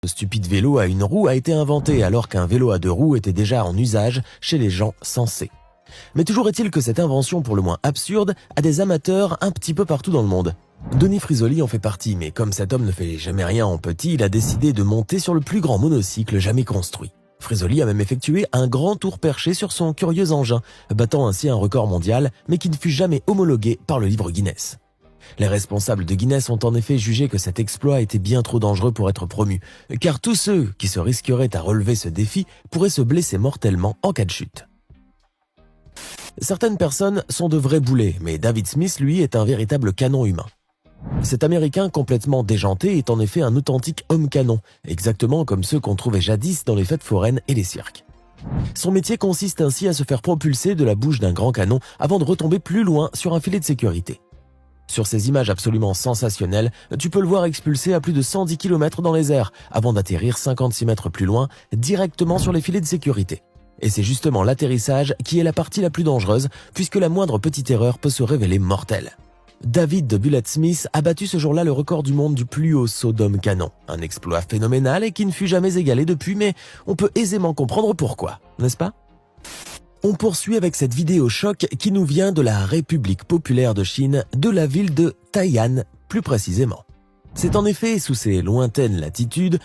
Ce stupide vélo à une roue a été inventé alors qu'un vélo à deux roues était déjà en usage chez les gens sensés. Mais toujours est-il que cette invention pour le moins absurde a des amateurs un petit peu partout dans le monde. Denis Frisoli en fait partie, mais comme cet homme ne fait jamais rien en petit, il a décidé de monter sur le plus grand monocycle jamais construit. Frisoli a même effectué un grand tour perché sur son curieux engin, battant ainsi un record mondial, mais qui ne fut jamais homologué par le livre Guinness. Les responsables de Guinness ont en effet jugé que cet exploit était bien trop dangereux pour être promu, car tous ceux qui se risqueraient à relever ce défi pourraient se blesser mortellement en cas de chute. Certaines personnes sont de vrais boulets, mais David Smith, lui, est un véritable canon humain. Cet Américain complètement déjanté est en effet un authentique homme-canon, exactement comme ceux qu'on trouvait jadis dans les fêtes foraines et les cirques. Son métier consiste ainsi à se faire propulser de la bouche d'un grand canon avant de retomber plus loin sur un filet de sécurité. Sur ces images absolument sensationnelles, tu peux le voir expulser à plus de 110 km dans les airs avant d'atterrir 56 mètres plus loin directement sur les filets de sécurité. Et c'est justement l'atterrissage qui est la partie la plus dangereuse puisque la moindre petite erreur peut se révéler mortelle. David de Bullet Smith a battu ce jour-là le record du monde du plus haut saut d'homme-canon. Un exploit phénoménal et qui ne fut jamais égalé depuis, mais on peut aisément comprendre pourquoi, n'est-ce pas ? On poursuit avec cette vidéo choc qui nous vient de la République populaire de Chine, de la ville de Tai'an plus précisément. C'est en effet sous ces lointaines latitudes